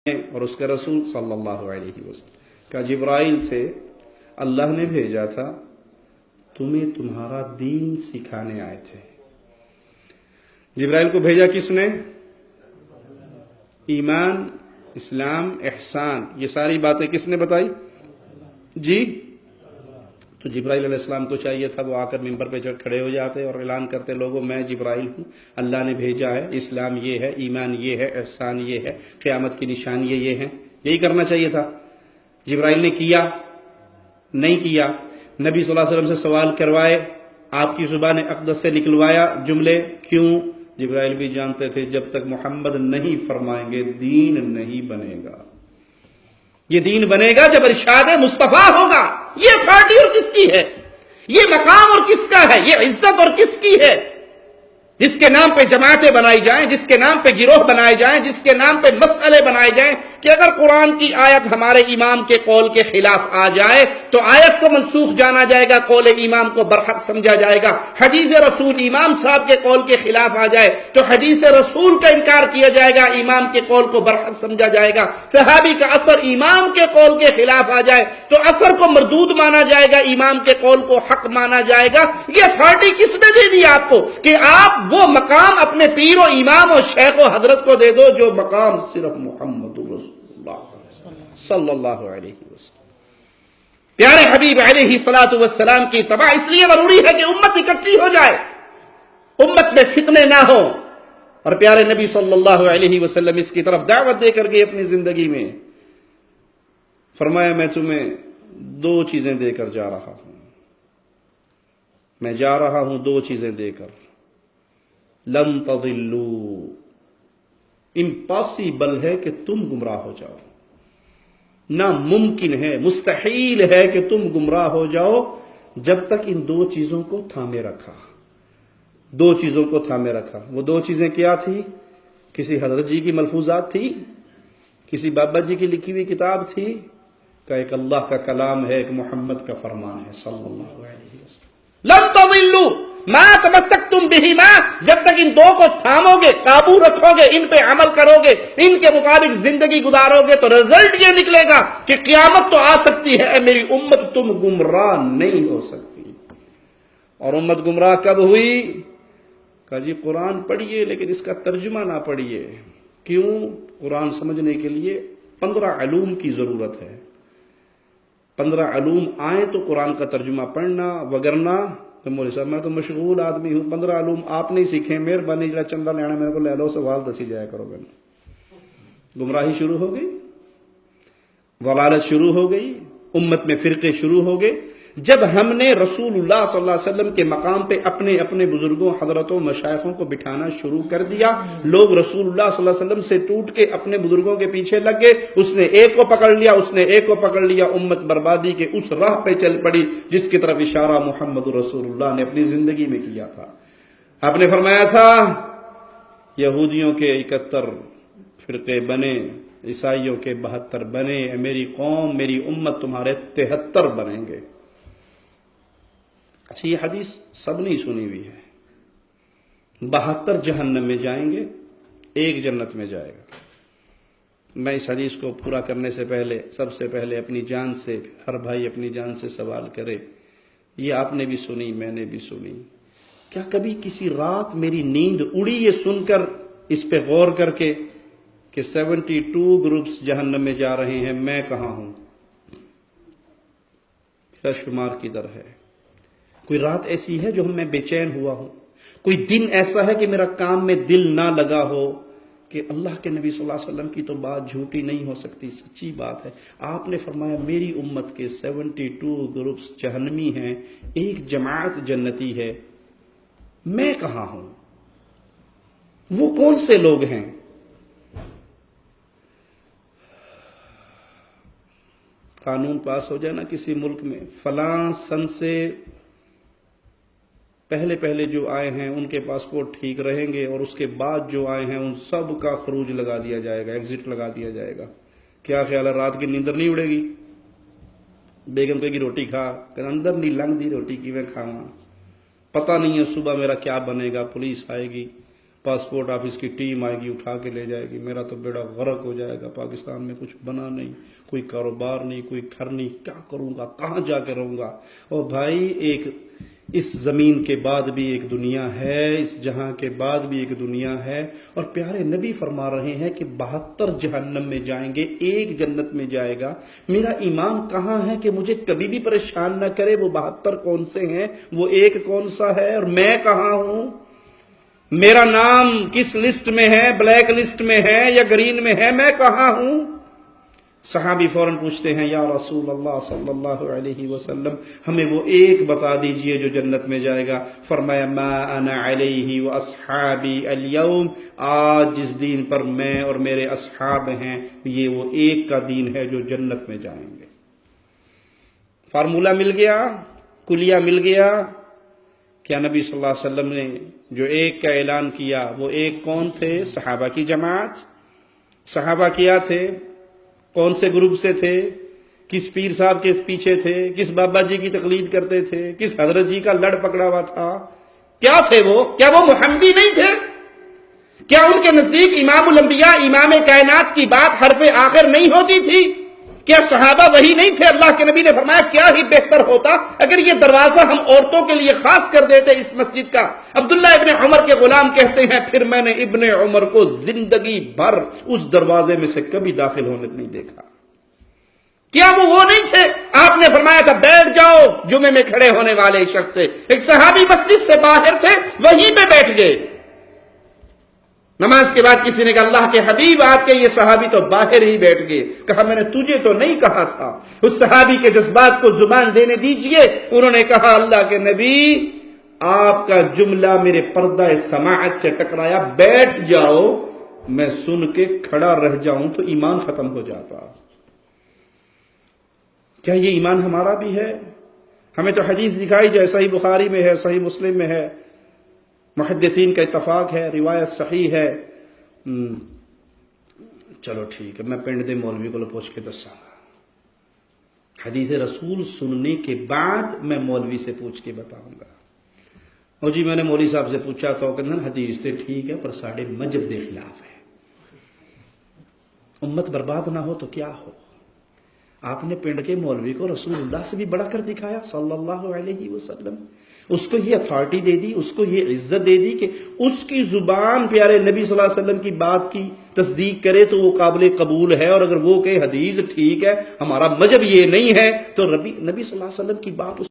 اور اس کے رسول صلی اللہ علیہ وسلم کا جبرائیل تھے، اللہ نے بھیجا تھا، تمہیں تمہارا دین سکھانے آئے تھے۔ جبرائیل کو بھیجا کس نے؟ ایمان، اسلام، احسان، یہ ساری باتیں کس نے بتائی؟ جی، تو جبرائیل علیہ السلام کو چاہیے تھا وہ آ کر ممبر پہ کھڑے ہو جاتے اور اعلان کرتے، لوگوں میں جبرائیل ہوں، اللہ نے بھیجا ہے، اسلام یہ ہے، ایمان یہ ہے، احسان یہ ہے، قیامت کی نشانیاں یہ ہیں۔ یہی کرنا چاہیے تھا۔ جبرائیل نے کیا نہیں کیا؟ نبی صلی اللہ علیہ وسلم سے سوال کروائے، آپ کی زبان اقدس سے نکلوایا جملے، کیوں؟ جبرائیل بھی جانتے تھے جب تک محمد نہیں فرمائیں گے دین نہیں بنے گا۔ یہ دین بنے گا جب ارشاد مصطفیٰ ہوگا۔ یہ اتھارٹی اور کس کی ہے؟ یہ مقام اور کس کا ہے؟ یہ عزت اور کس کی ہے؟ جس کے نام پہ جماعتیں بنائی جائیں، جس کے نام پہ گروہ بنائے جائیں، جس کے نام پہ مسئلے بنائے جائیں کہ اگر قرآن کی آیت ہمارے امام کے قول کے خلاف آ جائے تو آیت کو منسوخ جانا جائے گا، قول امام کو برحق سمجھا جائے گا۔ حدیث رسول امام صاحب کے قول کے خلاف آ جائے تو حدیث رسول کا انکار کیا جائے گا، امام کے قول کو برحق سمجھا جائے گا۔ صحابی کا اثر امام کے قول کے خلاف آ جائے تو اثر کو مردود مانا جائے گا، امام کے قول کو حق مانا جائے گا۔ یہ اتھارٹی کس نے دے دی آپ کو کہ آپ وہ مقام اپنے پیر و امام و شیخ و حضرت کو دے دو جو مقام صرف محمد رسول اللہ صلی اللہ علیہ وسلم، پیارے حبیب علیہ الصلوۃ والسلام کی اتباع اس لیے ضروری ہے کہ امت اکٹھی ہو جائے، امت میں فتنے نہ ہو۔ اور پیارے نبی صلی اللہ علیہ وسلم اس کی طرف دعوت دے کر گئے اپنی زندگی میں، فرمایا میں تمہیں دو چیزیں دے کر جا رہا ہوں، میں جا رہا ہوں دو چیزیں دے کر، لن تضلوا، امپاسبل ہے کہ تم گمراہ ہو جاؤ، ناممکن ہے، مستحیل ہے کہ تم گمراہ ہو جاؤ جب تک ان دو چیزوں کو تھامے رکھا۔ دو چیزوں کو تھامے رکھا۔ وہ دو چیزیں کیا تھی؟ کسی حضرت جی کی ملفوظات تھی، کسی بابا جی کی لکھی ہوئی کتاب تھی، کہ ایک اللہ کا کلام ہے، ایک محمد کا فرمان ہے صلی اللہ علیہ وسلم۔ لن تضلوا ما تمسکتم بہما، جب تک ان دو کو تھامو گے، قابو رکھو گے، ان پہ عمل کرو گے، ان کے مطابق زندگی گزارو گے تو رزلٹ یہ نکلے گا کہ قیامت تو آ سکتی ہے، میری امت تم گمراہ نہیں ہو سکتی۔ اور امت گمراہ کب ہوئی؟ کہا جی قرآن پڑھیے لیکن اس کا ترجمہ نہ پڑھیے۔ کیوں؟ قرآن سمجھنے کے لیے 15 علوم کی ضرورت ہے۔ 15 علوم آئیں تو قرآن کا ترجمہ پڑھنا، وگرنہ تو مولوی صاحب میں تو مشغول آدمی ہوں، 15 علوم آپ نہیں سیکھیں، مہربانی جا چندہ لینا میرے کو لے لو، سوال دسی جایا کرو گے۔ گمراہی شروع ہو گئی، ضلالت شروع ہو گئی، امت میں فرقے شروع ہو گئے۔ جب ہم نے رسول اللہ صلی اللہ علیہ وسلم کے مقام پہ اپنے اپنے بزرگوں، حضرتوں، مشائخوں کو بٹھانا شروع کر دیا، لوگ رسول اللہ صلی اللہ علیہ وسلم سے ٹوٹ کے اپنے بزرگوں کے پیچھے لگ گئے، اس نے ایک کو پکڑ لیا، اس نے ایک کو پکڑ لیا، امت بربادی کے اس راہ پہ چل پڑی جس کی طرف اشارہ محمد رسول اللہ نے اپنی زندگی میں کیا تھا۔ آپ نے فرمایا تھا یہودیوں کے 71 فرقے بنے، عیسائیوں کے 72 بنے، میری قوم، میری امت تمہارے 73 بنیں گے۔ اچھا یہ حدیث سب نے سنی ہوئی ہے۔ 72 جہنم میں جائیں گے، ایک جنت میں جائے گا۔ میں اس حدیث کو پورا کرنے سے پہلے سب سے پہلے اپنی جان سے، ہر بھائی اپنی جان سے سوال کرے، یہ آپ نے بھی سنی، میں نے بھی سنی، کیا کبھی کسی رات میری نیند اڑی یہ سن کر، اس پہ غور کر کے کہ 72 گروپس جہنم میں جا رہے ہیں، میں کہاں ہوں؟ میرا شمار کدھر ہے؟ کوئی رات ایسی ہے جو میں بے چین ہوا ہوں؟ کوئی دن ایسا ہے کہ میرا کام میں دل نہ لگا ہو؟ کہ اللہ کے نبی صلی اللہ علیہ وسلم کی تو بات جھوٹی نہیں ہو سکتی، سچی بات ہے۔ آپ نے فرمایا میری امت کے 72 گروپس جہنمی ہیں، ایک جماعت جنتی ہے، میں کہاں ہوں؟ وہ کون سے لوگ ہیں؟ قانون پاس ہو جائے نا کسی ملک میں، فلاں سن سے پہلے جو آئے ہیں ان کے پاسپورٹ ٹھیک رہیں گے، اور اس کے بعد جو آئے ہیں ان سب کا خروج لگا دیا جائے گا، ایگزٹ لگا دیا جائے گا۔ کیا خیال ہے رات کی نیندر نہیں اڑے گی؟ بیگم کہے گی روٹی کھا، کہ اندر نہیں لنگ دی روٹی کی میں کھاؤں، پتہ نہیں ہے صبح میرا کیا بنے گا، پولیس آئے گی، پاسپورٹ آفس کی ٹیم آئے گی، اٹھا کے لے جائے گی، میرا تو بیڑا غرق ہو جائے گا، پاکستان میں کچھ بنا نہیں، کوئی کاروبار نہیں، کوئی گھر نہیں، کیا کروں گا، کہاں جا کے رہوں گا؟ اور بھائی ایک اس زمین کے بعد بھی ایک دنیا ہے، اس جہاں کے بعد بھی ایک دنیا ہے، اور پیارے نبی فرما رہے ہیں کہ 72 جہنم میں جائیں گے، ایک جنت میں جائے گا۔ میرا ایمان کہاں ہے کہ مجھے کبھی بھی پریشان نہ کرے وہ 72 کون سے ہیں، وہ ایک کون سا ہے، اور میں کہاں ہوں؟ میرا نام کس لسٹ میں ہے، بلیک لسٹ میں ہے یا گرین میں ہے، میں کہاں ہوں؟ صحابی فوراً پوچھتے ہیں یا رسول اللہ صلی اللہ علیہ وسلم ہمیں وہ ایک بتا دیجئے جو جنت میں جائے گا۔ فرمایا ما انا علیہ واصحابی اليوم، آج جس دین پر میں اور میرے اصحاب ہیں یہ وہ ایک کا دین ہے جو جنت میں جائیں گے۔ فارمولہ مل گیا، کلیہ مل گیا۔ کیا نبی صلی اللہ علیہ وسلم نے جو ایک کا اعلان کیا وہ ایک کون تھے؟ صحابہ کی جماعت۔ صحابہ کیا تھے؟ کون سے گروپ سے تھے؟ کس پیر صاحب کے پیچھے تھے؟ کس بابا جی کی تقلید کرتے تھے؟ کس حضرت جی کا لڑ پکڑا ہوا تھا؟ کیا تھے وہ؟ کیا وہ محمدی نہیں تھے؟ کیا ان کے نزدیک امام الانبیاء امام کائنات کی بات حرف آخر نہیں ہوتی تھی؟ کیا صحابہ وہی نہیں تھے؟ اللہ کے نبی نے فرمایا کیا ہی بہتر ہوتا اگر یہ دروازہ ہم عورتوں کے لیے خاص کر دیتے اس مسجد کا۔ عبداللہ ابن عمر کے غلام کہتے ہیں پھر میں نے ابن عمر کو زندگی بھر اس دروازے میں سے کبھی داخل ہونے نہیں دیکھا۔ کیا وہ نہیں تھے؟ آپ نے فرمایا تھا بیٹھ جاؤ جمعے میں کھڑے ہونے والے شخص سے، ایک صحابی مسجد سے باہر تھے وہیں پہ بیٹھ گئے۔ نماز کے بعد کسی نے کہا اللہ کے حبیب آپ کے یہ صحابی تو باہر ہی بیٹھ گئے۔ کہا میں نے تجھے تو نہیں کہا تھا۔ اس صحابی کے جذبات کو زبان دینے دیجئے۔ انہوں نے کہا اللہ کے نبی آپ کا جملہ میرے پردہ سماعت سے ٹکرایا، بیٹھ جاؤ، میں سن کے کھڑا رہ جاؤں تو ایمان ختم ہو جاتا۔ کیا یہ ایمان ہمارا بھی ہے؟ ہمیں تو حدیث دکھائی جائے، صحیح بخاری میں ہے، صحیح مسلم میں ہے، محدثین کا اتفاق ہے، روایت صحیح ہے۔ چلو ٹھیک ہے، میں پنڈ دے مولوی کو پوچھ کے دساں گا۔ حدیث رسول سننے کے بعد میں مولوی سے پوچھ کے بتاؤں گا۔ اور جی میں نے مولوی صاحب سے پوچھا تو کہ حدیث تے ٹھیک ہے پر ساڑھے مذہب دے خلاف ہے۔ امت برباد نہ ہو تو کیا ہو؟ آپ نے پنڈ کے مولوی کو رسول اللہ سے بھی بڑھ کر دکھایا صلی اللہ علیہ وسلم، اس کو یہ اتھارٹی دے دی، اس کو یہ عزت دے دی کہ اس کی زبان پیارے نبی صلی اللہ علیہ وسلم کی بات کی تصدیق کرے تو وہ قابل قبول ہے، اور اگر وہ کہ حدیث ٹھیک ہے ہمارا مذہب یہ نہیں ہے تو نبی صلی اللہ علیہ وسلم کی بات